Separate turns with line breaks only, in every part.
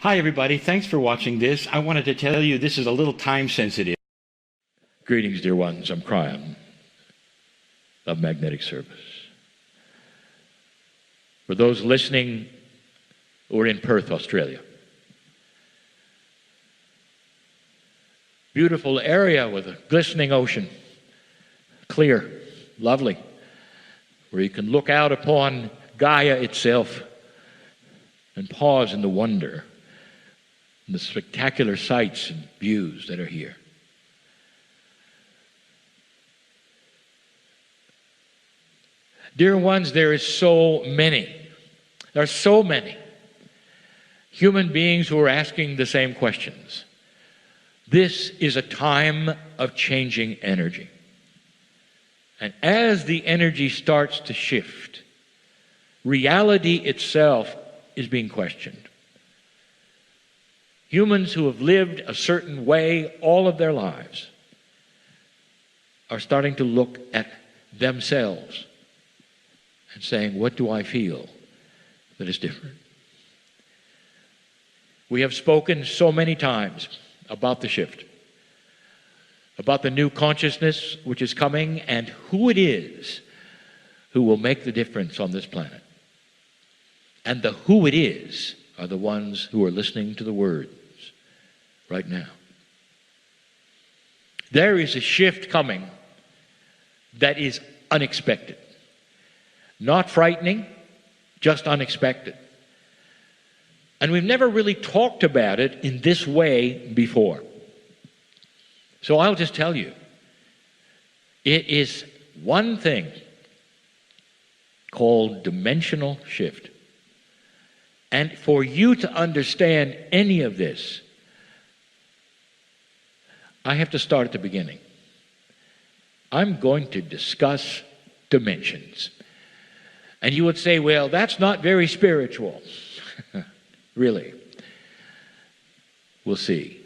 Hi, everybody. Thanks for watching this. I wanted to tell you this is a little time sensitive. Greetings, dear ones. I'm Kryon of Magnetic Service. For those listening who are in Perth, Australia, beautiful area with a glistening ocean, clear, lovely, where you can look out upon Gaia itself and pause in the wonder and the spectacular sights and views that are here. Dear ones, there are so many human beings who are asking the same questions. This is a time of changing energy. And as the energy starts to shift, reality itself is being questioned. Humans who have lived a certain way all of their lives are starting to look at themselves and saying, what do I feel that is different? We have spoken so many times about the shift, about the new consciousness which is coming and who it is who will make the difference on this planet. And the who it is are the ones who are listening to the words right now. There is a shift coming that is unexpected. Not frightening, just unexpected. And we've never really talked about it in this way before. So I'll just tell you, it is one thing called dimensional shift. And for you to understand any of this, I have to start at the beginning. I'm going to discuss dimensions. And you would say, well, that's not very spiritual. Really. We'll see.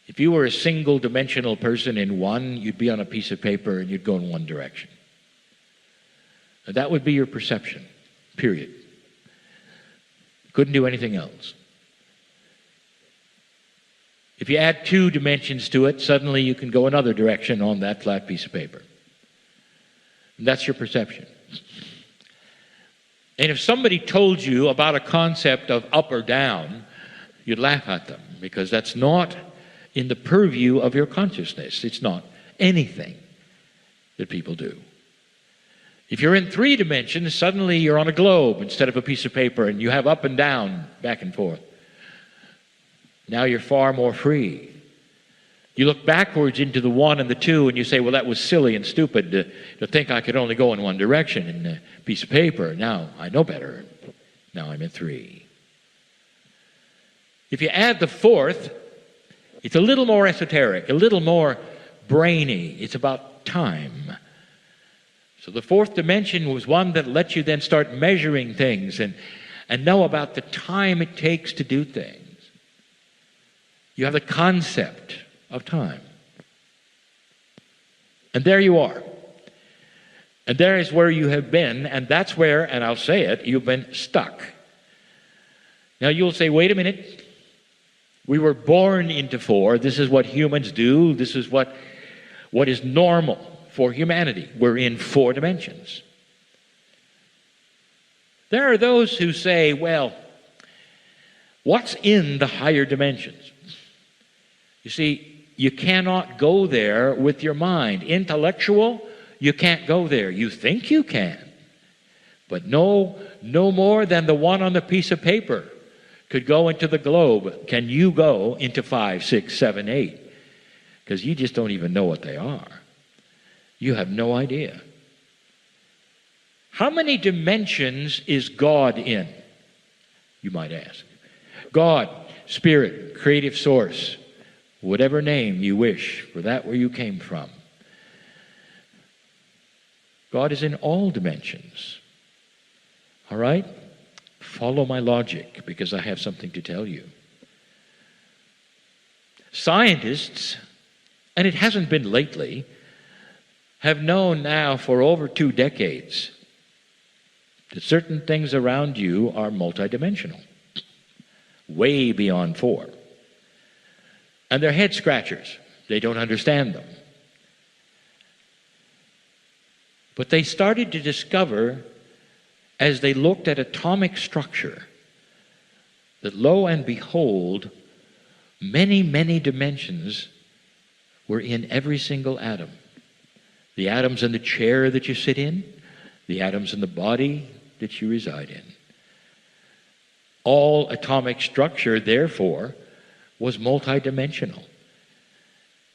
If you were a single dimensional person in one, you'd be on a piece of paper and you'd go in one direction. And that would be your perception, period. Couldn't do anything else. If you add 2 dimensions to it, suddenly you can go another direction on that flat piece of paper. And that's your perception. And if somebody told you about a concept of up or down, you'd laugh at them because that's not in the purview of your consciousness. It's not anything that people do. If you're in 3 dimensions, suddenly you're on a globe instead of a piece of paper and you have up and down, back and forth. Now you're far more free. You look backwards into the 1 and the 2 and you say, well, that was silly and stupid to think I could only go in one direction in a piece of paper. Now I know better. Now I'm in 3. If you add the 4th, it's a little more esoteric, a little more brainy. It's about time. So the 4th dimension was one that lets you then start measuring things and know about the time it takes to do things. You have the concept of time. And there you are. And there is where you have been, and that's where, and I'll say it, you've been stuck. Now you'll say, wait a minute. We were born into 4. This is what humans do. This is what is normal for humanity. We're in 4 dimensions. There are those who say, well, what's in the higher dimensions? You see, you cannot go there with your mind. Intellectual, you can't go there. You think you can. But no more than the one on the piece of paper could go into the globe. Can you go into 5, 6, 7, 8? Because you just don't even know what they are. You have no idea. How many dimensions is God in? You might ask. God, Spirit, creative source, whatever name you wish for that where you came from. God is in all dimensions. All right? Follow my logic because I have something to tell you. Scientists, and it hasn't been lately, have known now for over 2 decades that certain things around you are multidimensional, way beyond 4. And they're head scratchers. They don't understand them. But they started to discover, as they looked at atomic structure, that lo and behold, many, many dimensions were in every single atom. The atoms in the chair that you sit in, the atoms in the body that you reside in. All atomic structure, therefore, was multidimensional.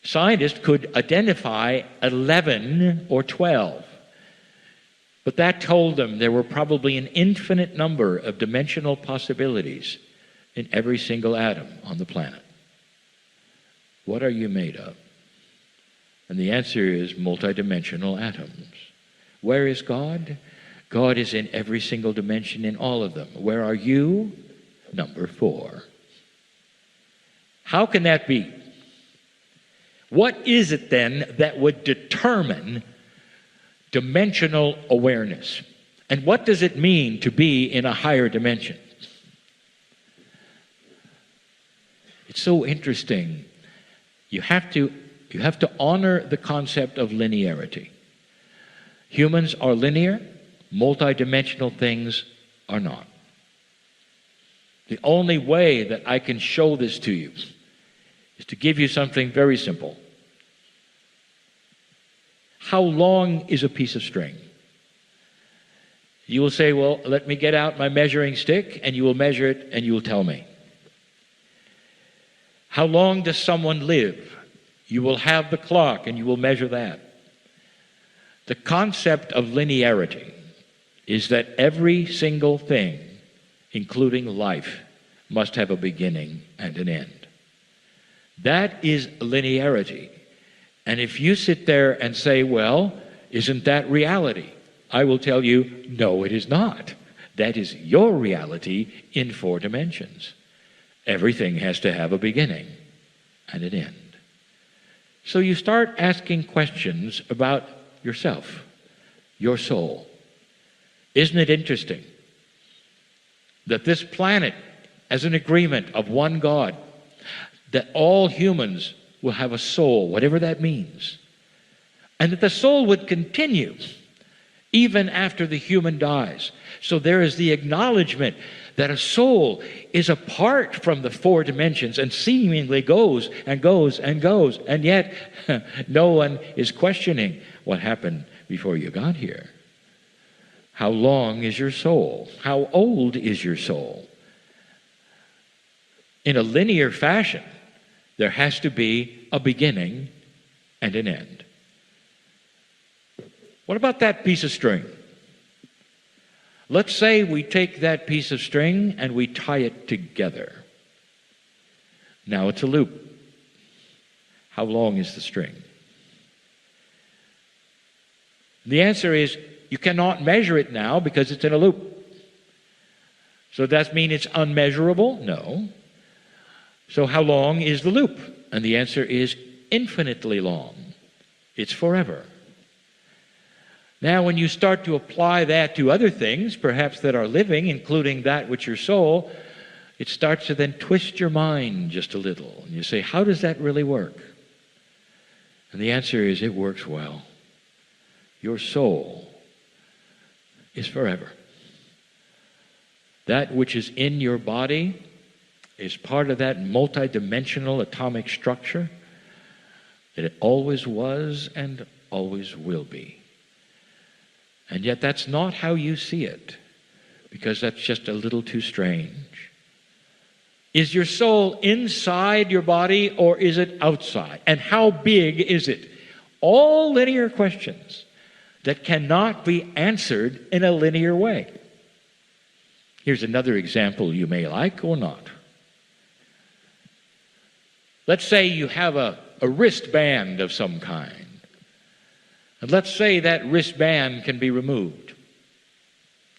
Scientists could identify 11 or 12, but that told them there were probably an infinite number of dimensional possibilities in every single atom on the planet. What are you made of? And the answer is multidimensional atoms. Where is God? God is in every single dimension in all of them. Where are you? Number 4. How can that be? What is it then that would determine dimensional awareness? And what does it mean to be in a higher dimension? It's so interesting. You have to honor the concept of linearity. Humans are linear, multidimensional things are not. The only way that I can show this to you is to give you something very simple. How long is a piece of string? You will say, well, let me get out my measuring stick, and you will measure it, and you will tell me. How long does someone live? You will have the clock, and you will measure that. The concept of linearity is that every single thing, including life, must have a beginning and an end. That is linearity. And if you sit there and say, well, isn't that reality? I will tell you, no, it is not. That is your reality in 4 dimensions. Everything has to have a beginning and an end. So you start asking questions about yourself, your soul. Isn't it interesting that this planet, as an agreement of one God, that all humans will have a soul, whatever that means, and that the soul would continue even after the human dies. So there is the acknowledgement that a soul is apart from the 4 dimensions and seemingly goes and goes and goes, and yet no one is questioning what happened before you got here. How long is your soul? How old is your soul? In a linear fashion, there has to be a beginning and an end. What about that piece of string? Let's say we take that piece of string and we tie it together. Now it's a loop. How long is the string? The answer is you cannot measure it now because it's in a loop. So does that mean it's unmeasurable? No. So how long is the loop? And the answer is infinitely long. It's forever. Now, when you start to apply that to other things, perhaps that are living, including that which your soul, it starts to then twist your mind just a little. And you say, how does that really work? And the answer is, it works well. Your soul is forever. That which is in your body is part of that multidimensional atomic structure that it always was and always will be. And yet that's not how you see it, because that's just a little too strange. Is your soul inside your body or is it outside? And how big is it? All linear questions that cannot be answered in a linear way. Here's another example you may like or not. Let's say you have a wristband of some kind. And let's say that wristband can be removed.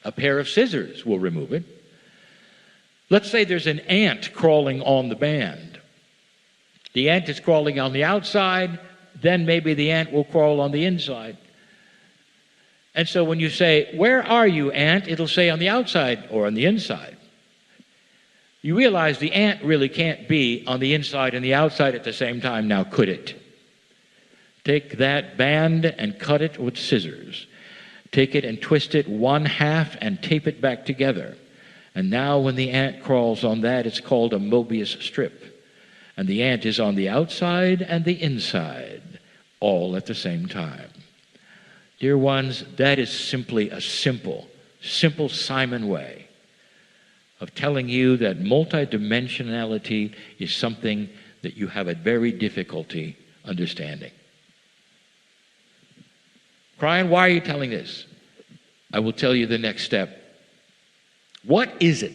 A pair of scissors will remove it. Let's say there's an ant crawling on the band. The ant is crawling on the outside, then maybe the ant will crawl on the inside. And so when you say, "Where are you, ant?" it'll say on the outside or on the inside. You realize the ant really can't be on the inside and the outside at the same time, now could it? Take that band and cut it with scissors. Take it and twist it one half and tape it back together. And now when the ant crawls on that, it's called a Mobius strip. And the ant is on the outside and the inside, all at the same time. Dear ones, that is simply a simple Simon way of telling you that multidimensionality is something that you have a very difficulty understanding. Kryon, why are you telling this? I will tell you the next step. What is it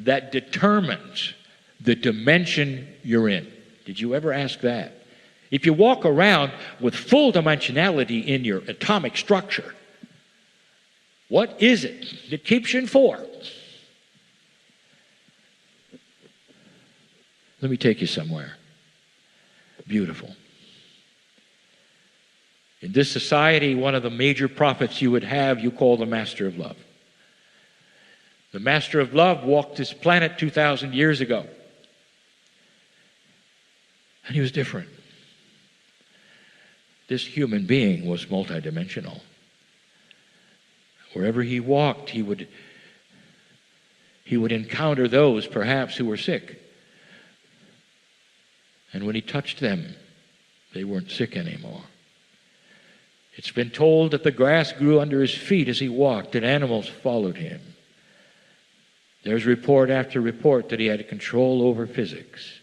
that determines the dimension you're in? Did you ever ask that? If you walk around with full dimensionality in your atomic structure, what is it that keeps you in 4? Let me take you somewhere beautiful. In this society, one of the major prophets you would have, you call the Master of Love. The Master of Love walked this planet 2,000 years ago. And he was different. This human being was multidimensional. Wherever he walked, he would encounter those perhaps who were sick. And when he touched them, they weren't sick anymore. It's been told that the grass grew under his feet as he walked, and animals followed him. There's report after report that he had control over physics,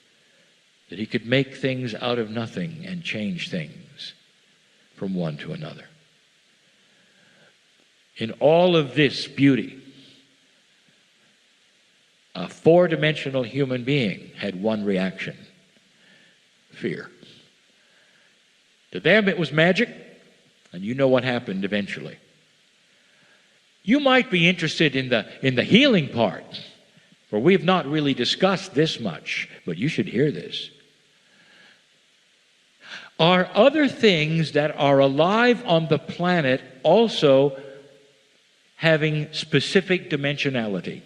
that he could make things out of nothing and change things from one to another. In all of this beauty, a 4-dimensional human being had one reaction: fear. To them it was magic, and you know what happened eventually. You might be interested in the healing part, for we have not really discussed this much, but you should hear this. Are other things that are alive on the planet also having specific dimensionality?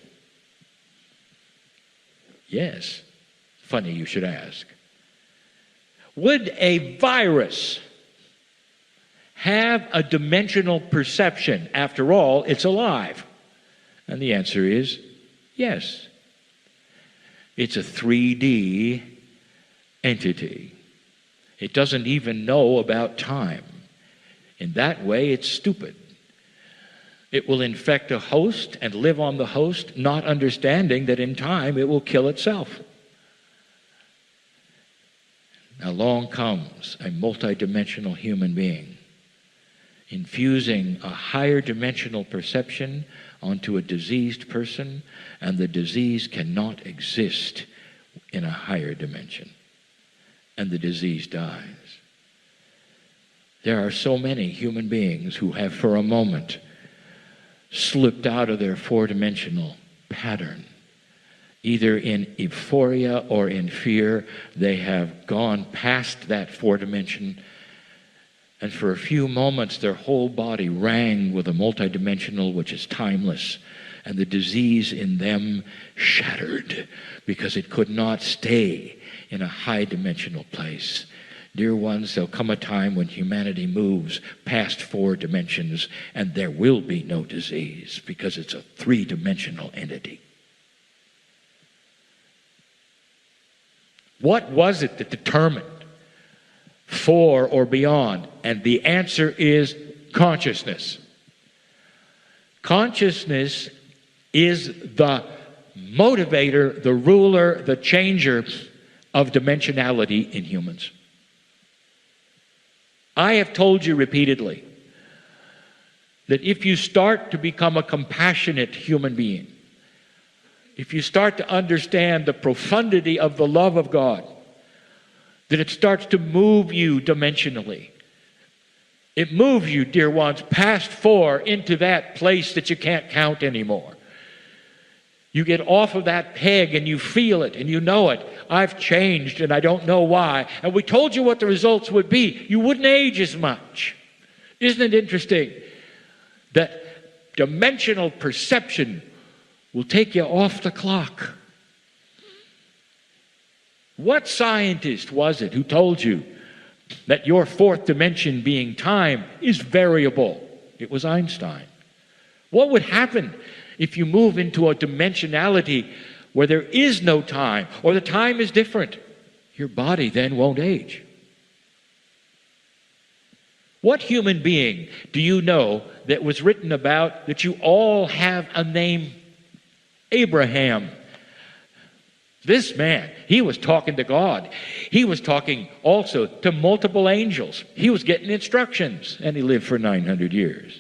Yes. Funny you should ask. Would a virus have a dimensional perception? After all, it's alive. And the answer is yes. It's a 3D entity. It doesn't even know about time. In that way, it's stupid. It will infect a host and live on the host, not understanding that in time it will kill itself. Along comes a multidimensional human being, infusing a higher dimensional perception onto a diseased person, and the disease cannot exist in a higher dimension, and the disease dies. There are so many human beings who have for a moment slipped out of their 4-dimensional pattern. Either in euphoria or in fear, they have gone past that 4-dimension, and for a few moments their whole body rang with a multidimensional which is timeless, and the disease in them shattered because it could not stay in a high-dimensional place. Dear ones, there'll come a time when humanity moves past 4 dimensions, and there will be no disease because it's a 3-dimensional entity. What was it that determined 4 or beyond? And the answer is consciousness. Consciousness is the motivator, the ruler, the changer of dimensionality in humans. I have told you repeatedly that if you start to become a compassionate human being, if you start to understand the profundity of the love of God, that it starts to move you dimensionally. It moves you, dear ones, past 4 into that place that you can't count anymore. You get off of that peg and you feel it and you know it. I've changed and I don't know why. And we told you what the results would be. You wouldn't age as much. Isn't it interesting? That dimensional perception will take you off the clock. What scientist was it who told you that your fourth dimension, being time, is variable? It was Einstein. What would happen if you move into a dimensionality where there is no time, or the time is different? Your body then won't age. What human being do you know that was written about that you all have a name? Abraham. This man, he was talking to God. He was talking also to multiple angels. He was getting instructions, and he lived for 900 years.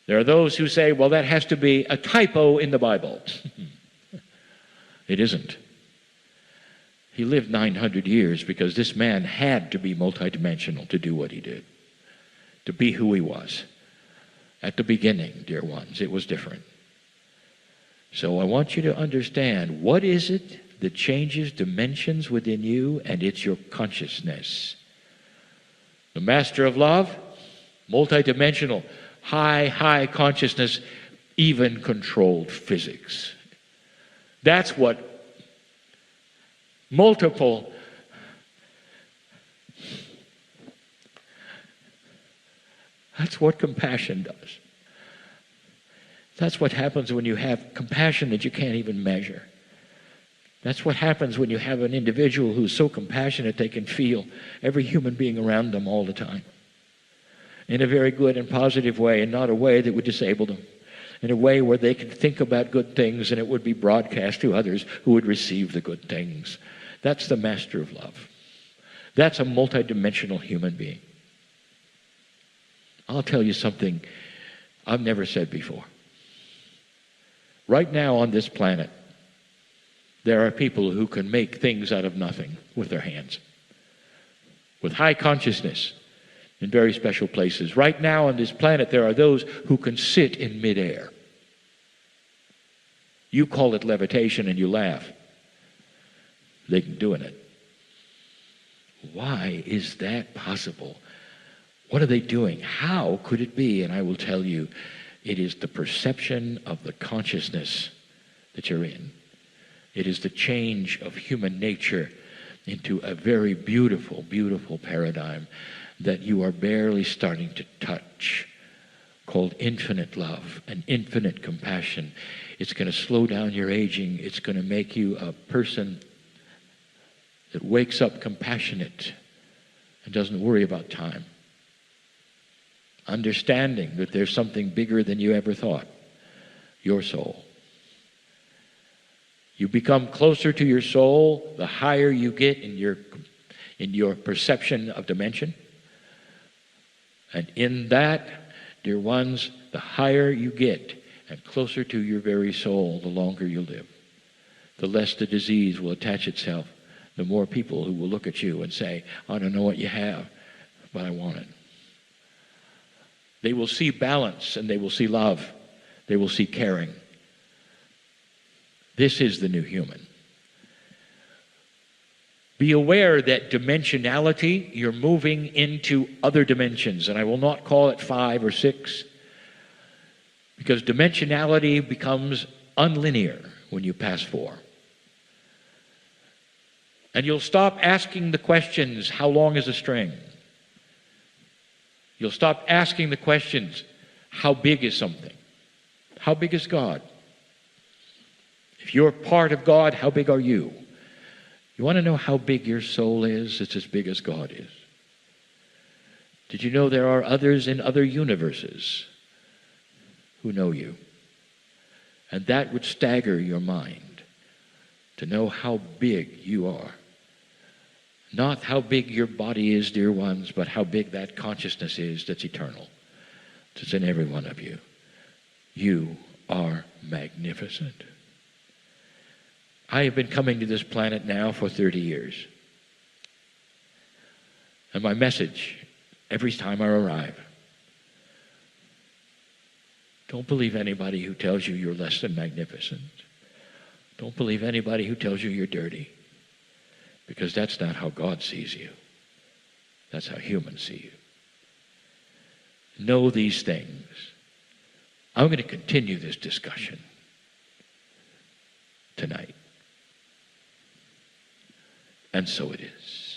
There are those who say, well, that has to be a typo in the Bible. It isn't. He lived 900 years because this man had to be multidimensional to do what he did, to be who he was. At the beginning, dear ones, it was different. So I want you to understand, what is it that changes dimensions within you? And it's your consciousness. The master of love, multidimensional, high consciousness, even controlled physics. That's what multiple that's what compassion does. That's what happens when you have compassion that you can't even measure. That's what happens when you have an individual who's so compassionate they can feel every human being around them all the time. In a very good and positive way, and not a way that would disable them. In a way where they can think about good things and it would be broadcast to others who would receive the good things. That's the master of love. That's a multidimensional human being. I'll tell you something I've never said before. Right now on this planet, there are people who can make things out of nothing with their hands. With high consciousness in very special places. Right now on this planet, there are those who can sit in midair. You call it levitation and you laugh. They can do it. Why is that possible? What are they doing? How could it be? And I will tell you, it is the perception of the consciousness that you're in. It is the change of human nature into a very beautiful, beautiful paradigm that you are barely starting to touch, called infinite love and infinite compassion. It's going to slow down your aging. It's going to make you a person that wakes up compassionate and doesn't worry about time. Understanding that there's something bigger than you ever thought, your soul. You become closer to your soul the higher you get in your perception of dimension. And in that, dear ones, the higher you get and closer to your very soul, the longer you live. The less the disease will attach itself, the more people who will look at you and say, I don't know what you have, but I want it. They will see balance and they will see love. They will see caring. This is the new human. Be aware that dimensionality, you're moving into other dimensions, and I will not call it 5 or 6, because dimensionality becomes unlinear when you pass 4. And you'll stop asking the questions, how long is a string? You'll stop asking the questions, how big is something? How big is God? If you're part of God, how big are you? You want to know how big your soul is? It's as big as God is. Did you know there are others in other universes who know you? And that would stagger your mind to know how big you are. Not how big your body is, dear ones, but how big that consciousness is that's eternal. It's in every one of you. You are magnificent. I have been coming to this planet now for 30 years. And my message, every time I arrive, don't believe anybody who tells you you're less than magnificent. Don't believe anybody who tells you you're dirty. Because that's not how God sees you. That's how humans see you. know these things, I'm going to continue this discussion tonight. And so it is.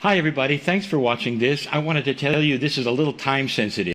Hi, everybody. Thanks for watching this. I wanted to tell you this is a little time sensitive.